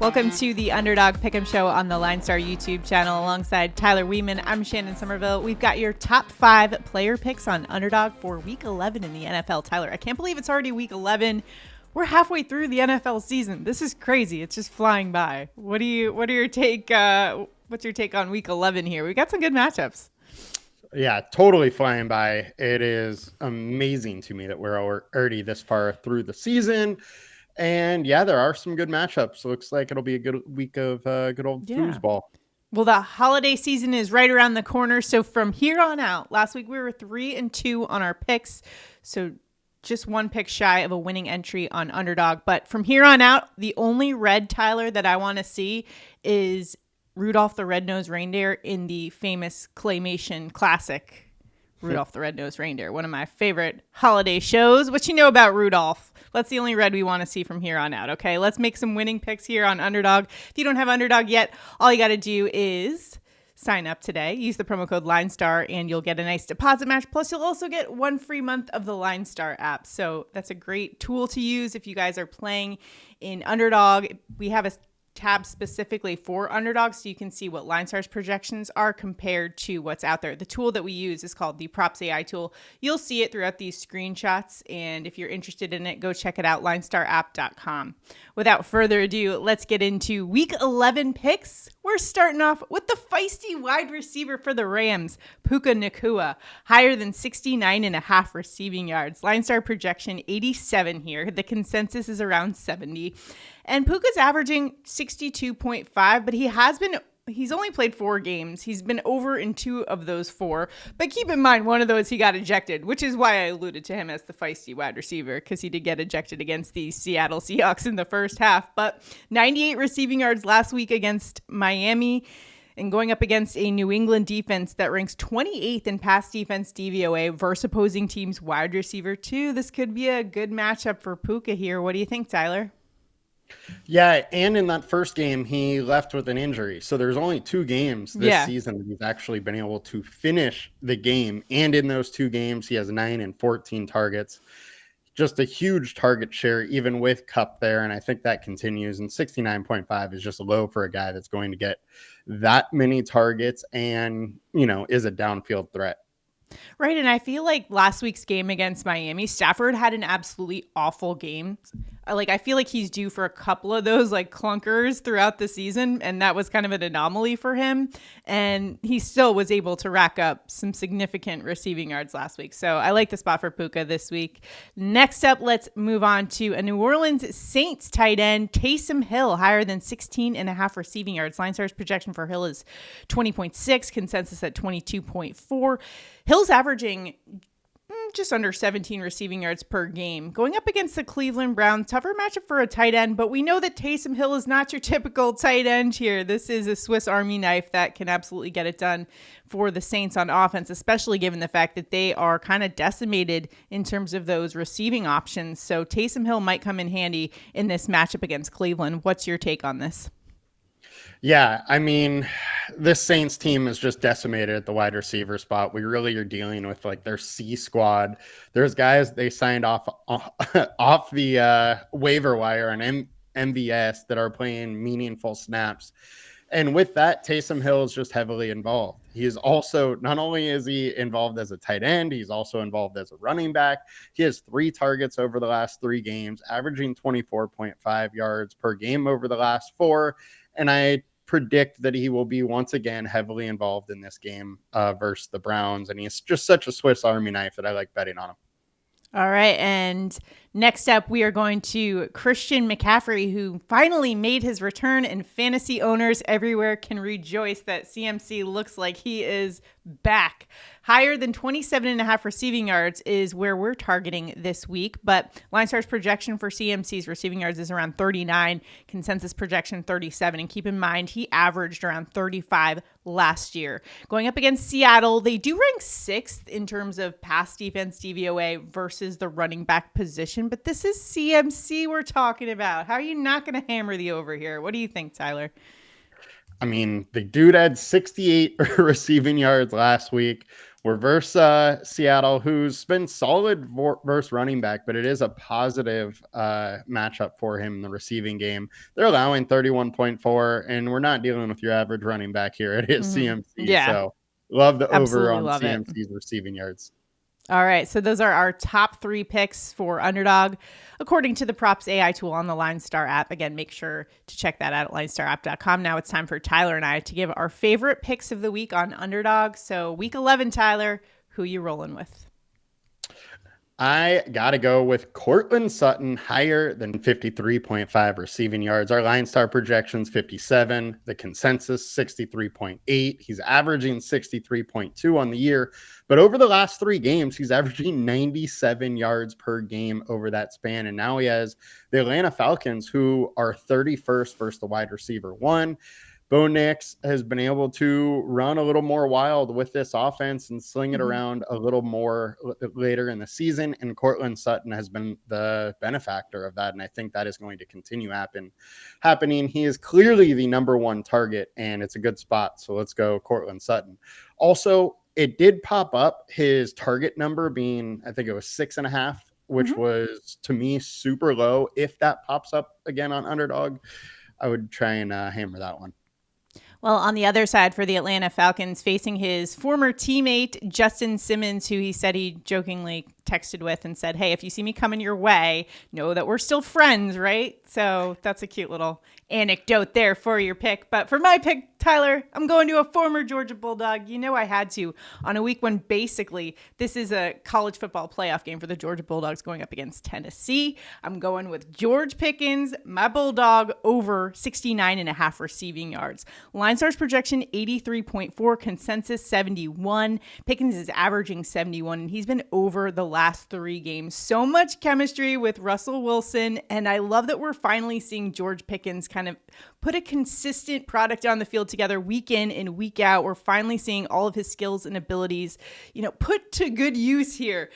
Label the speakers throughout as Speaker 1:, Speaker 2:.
Speaker 1: Welcome to the Underdog Pick'em Show on the LineStar YouTube channel alongside Tyler Wiemann. I'm Shannon Sommerville. We've got your top 5 player picks on Underdog for Week 11 in the NFL. Tyler, I can't believe it's already Week 11. We're halfway through the NFL season. This is crazy. It's just flying by. What are your take? What's your take on Week 11 here? We got some good matchups.
Speaker 2: Yeah, totally flying by. It is amazing to me that we're already this far through the season. And yeah, there are some good matchups. Looks like it'll be a good week of good old foosball.
Speaker 1: Well, the holiday season is right around the corner. So from here on out, last week we were 3-2 on our picks. So just one pick shy of a winning entry on Underdog. But from here on out, the only red, Tyler, that I want to see is Rudolph the Red-Nosed Reindeer in the famous claymation classic, Rudolph the Red-Nosed Reindeer, one of my favorite holiday shows. What you know about Rudolph? That's the only red we want to see from here on out, okay? Let's make some winning picks here on Underdog. If you don't have Underdog yet, all you got to do is sign up today. Use the promo code LineStar, and you'll get a nice deposit match. Plus, you'll also get 1 free month of the LineStar app. So that's a great tool to use if you guys are playing in Underdog. We have a tab specifically for Underdog so you can see what LineStar's projections are compared to what's out there. The tool that we use is called the PropsAI tool. You'll see it throughout these screenshots, and if you're interested in it, go check it out, LineStarApp.com. Without further ado, let's get into Week 11 picks. We're starting off with the feisty wide receiver for the Rams, Puka Nacua, higher than 69.5 receiving yards. LineStar projection 87 here. The consensus is around 70. And Puka's averaging 62.5, but he's only played 4 games. He's been over in 2 of those 4. But keep in mind, one of those he got ejected, which is why I alluded to him as the feisty wide receiver, because he did get ejected against the Seattle Seahawks in the first half. But 98 receiving yards last week against Miami, and going up against a New England defense that ranks 28th in pass defense DVOA versus opposing teams' wide receiver 2. This could be a good matchup for Puka here. What do you think, Tyler?
Speaker 2: Yeah, and in that first game, he left with an injury. So there's only 2 games this season that he's actually been able to finish the game. And in those 2 games, he has 9 and 14 targets. Just a huge target share, even with Kupp there. And I think that continues. And 69.5 is just low for a guy that's going to get that many targets and, is a downfield threat.
Speaker 1: Right, and I feel like last week's game against Miami, Stafford had an absolutely awful game. I feel like he's due for a couple of those clunkers throughout the season, and that was kind of an anomaly for him. And he still was able to rack up some significant receiving yards last week. So I like the spot for Puka this week. Next up, let's move on to a New Orleans Saints tight end, Taysom Hill, higher than 16.5 receiving yards. LineStar's projection for Hill is 20.6, consensus at 22.4. Hill's averaging just under 17 receiving yards per game. Going up against the Cleveland Browns, tougher matchup for a tight end, but we know that Taysom Hill is not your typical tight end here. This is a Swiss Army knife that can absolutely get it done for the Saints on offense, especially given the fact that they are kind of decimated in terms of those receiving options. So Taysom Hill might come in handy in this matchup against Cleveland. What's your take on this?
Speaker 2: Yeah, I mean, this Saints team is just decimated at the wide receiver spot. We really are dealing with their C squad. There's guys they signed off the waiver wire on MVS that are playing meaningful snaps. And with that, Taysom Hill is just heavily involved. He is also, not only is he involved as a tight end, he's also involved as a running back. He has 3 targets over the last 3 games, averaging 24.5 yards per game over the last 4. And I predict that he will be once again heavily involved in this game versus the Browns. And he's just such a Swiss Army knife that I like betting on him.
Speaker 1: All right. And next up, we are going to Christian McCaffrey, who finally made his return, and fantasy owners everywhere can rejoice that CMC looks like he is back. Higher than 27.5 receiving yards is where we're targeting this week, but LineStar's projection for CMC's receiving yards is around 39, consensus projection 37, and keep in mind he averaged around 35 last year. Going up against Seattle, they do rank 6th in terms of pass defense DVOA versus the running back position, but this is CMC we're talking about. How are you not going to hammer the over here? What do you think, Tyler?
Speaker 2: I mean, the dude had 68 receiving yards last week. We're versus Seattle, who's been solid versus running back, but it is a positive matchup for him in the receiving game. They're allowing 31.4, and we're not dealing with your average running back here. It is CMC,
Speaker 1: Yeah,
Speaker 2: so love the over
Speaker 1: absolutely
Speaker 2: on
Speaker 1: love it.
Speaker 2: CMC's receiving yards.
Speaker 1: All right, so those are our top 3 picks for Underdog, according to the PropsAI tool on the LineStar app. Again, make sure to check that out at linestarapp.com. Now it's time for Tyler and I to give our favorite picks of the week on Underdog. So week 11, Tyler, who you rolling with?
Speaker 2: I got to go with Courtland Sutton, higher than 53.5 receiving yards. Our LineStar projections 57, the consensus 63.8. He's averaging 63.2 on the year, but over the last 3 games, he's averaging 97 yards per game over that span. And now he has the Atlanta Falcons, who are 31st versus the wide receiver 1. Bo Nix has been able to run a little more wild with this offense and sling it around a little more later in the season. And Courtland Sutton has been the benefactor of that. And I think that is going to continue happening. He is clearly the number 1 target, and it's a good spot. So let's go Courtland Sutton. Also, it did pop up his target number being, I think it was 6.5, which was to me super low. If that pops up again on Underdog, I would try and hammer that one.
Speaker 1: Well, on the other side for the Atlanta Falcons, facing his former teammate, Justin Simmons, who he said he jokingly texted with and said, hey, if you see me coming your way, know that we're still friends, right? So that's a cute little anecdote there for your pick. But for my pick, Tyler, I'm going to a former Georgia Bulldog. You know I had to on a week when basically this is a college football playoff game for the Georgia Bulldogs going up against Tennessee. I'm going with George Pickens, my Bulldog, over 69.5 receiving yards. LineStar's projection 83.4, consensus 71. Pickens is averaging 71, and he's been over the last 3 games. So much chemistry with Russell Wilson, and I love that we're finally seeing George Pickens kind of put a consistent product on the field together week in and week out. We're finally seeing all of his skills and abilities, put to good use here.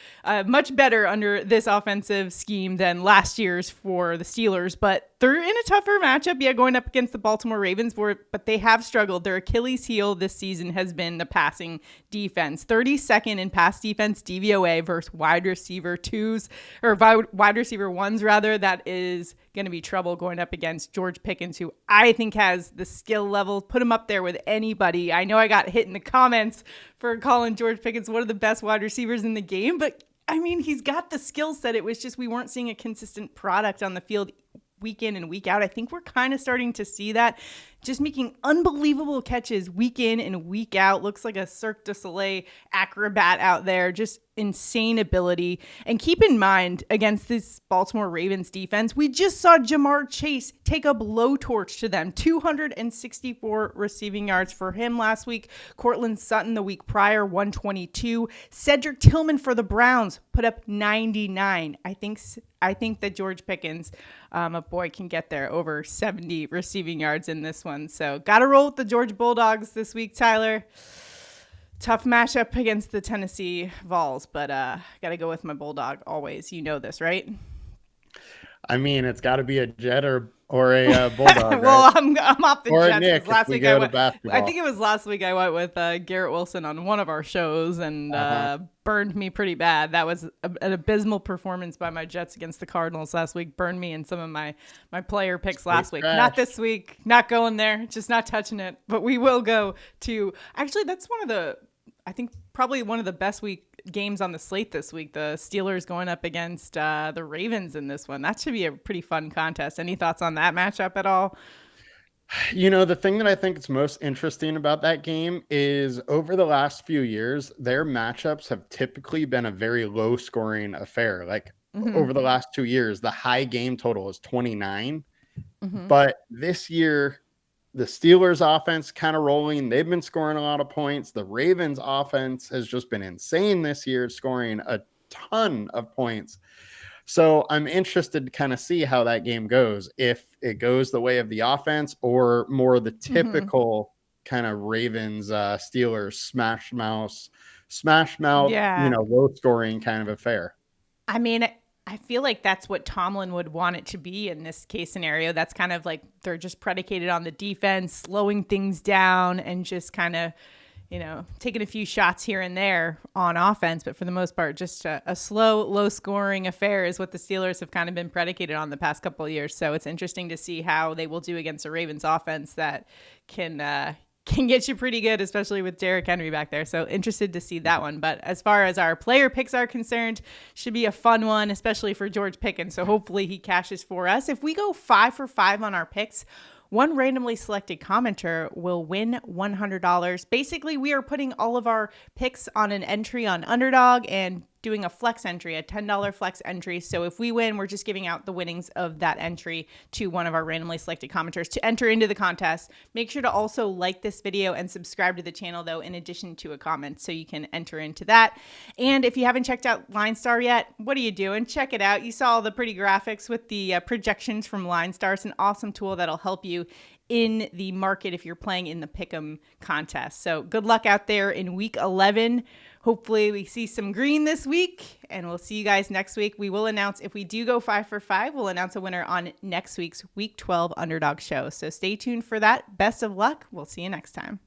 Speaker 1: Much better under this offensive scheme than last year's for the Steelers, but they're in a tougher matchup, going up against the Baltimore Ravens, but they have struggled. Their Achilles heel this season has been the passing defense. 32nd in pass defense DVOA versus wide receiver 1s rather. That is going to be trouble going up against George Pickens, who I think has the skill level. Put him up there with anybody. I know I got hit in the comments for calling George Pickens one of the best wide receivers in the game, but I mean, he's got the skill set. It was just we weren't seeing a consistent product on the field week in and week out. I think we're kind of starting to see that, just making unbelievable catches week in and week out. Looks like a Cirque du Soleil acrobat out there. Just insane ability. And keep in mind, against this Baltimore Ravens defense, we just saw Jamar Chase take a blowtorch to them. 264 receiving yards for him last week. Courtland Sutton the week prior, 122. Cedric Tillman for the Browns put up 99. I think that George Pickens, a boy, can get there over 70 receiving yards in this one. So got to roll with the Georgia Bulldogs this week, Tyler. Tough matchup against the Tennessee Vols, but got to go with my Bulldog always. You know this, right?
Speaker 2: I mean, it's got to be a Jet or a Bulldog.
Speaker 1: Well,
Speaker 2: right?
Speaker 1: I'm off the
Speaker 2: or
Speaker 1: Jets.
Speaker 2: Nick,
Speaker 1: last week I think it was last week I went with Garrett Wilson on one of our shows and burned me pretty bad. That was an abysmal performance by my Jets against the Cardinals last week. Burned me in some of my player picks last week. Not this week. Not going there. Just not touching it. But we will go to actually. That's probably one of the best games on the slate this week. The Steelers going up against the Ravens in this one. That should be a pretty fun contest. Any thoughts on that matchup at all?
Speaker 2: The thing that I think is most interesting about that game is over the last few years, their matchups have typically been a very low scoring affair. Like over the last 2 years, the high game total is 29. But this year, the Steelers offense kind of rolling. They've been scoring a lot of points. The Ravens offense has just been insane this year, scoring a ton of points. So I'm interested to kind of see how that game goes. If it goes the way of the offense or more the typical kind of Ravens, Steelers smash mouth, low scoring kind of affair.
Speaker 1: I mean, I feel like that's what Tomlin would want it to be in this case scenario. That's kind of like they're just predicated on the defense, slowing things down and just kind of, taking a few shots here and there on offense, but for the most part, just a slow, low-scoring affair is what the Steelers have kind of been predicated on the past couple of years. So it's interesting to see how they will do against a Ravens offense that can get you pretty good, especially with Derrick Henry back there. So interested to see that one. But as far as our player picks are concerned, should be a fun one, especially for George Pickens. So hopefully he cashes for us. If we go 5 for 5 on our picks, one randomly selected commenter will win $100. Basically, we are putting all of our picks on an entry on Underdog and doing a flex entry, a $10 flex entry. So if we win, we're just giving out the winnings of that entry to one of our randomly selected commenters to enter into the contest. Make sure to also like this video and subscribe to the channel, though, in addition to a comment, so you can enter into that. And if you haven't checked out LineStar yet, what are you doing? Check it out. You saw all the pretty graphics with the projections from LineStar. It's an awesome tool that'll help you in the market if you're playing in the Pick'em contest. So good luck out there in week 11. Hopefully we see some green this week, and we'll see you guys next week. We will announce, if we do go 5 for 5, we'll announce a winner on next week's Week 12 Underdog show. So stay tuned for that. Best of luck. We'll see you next time.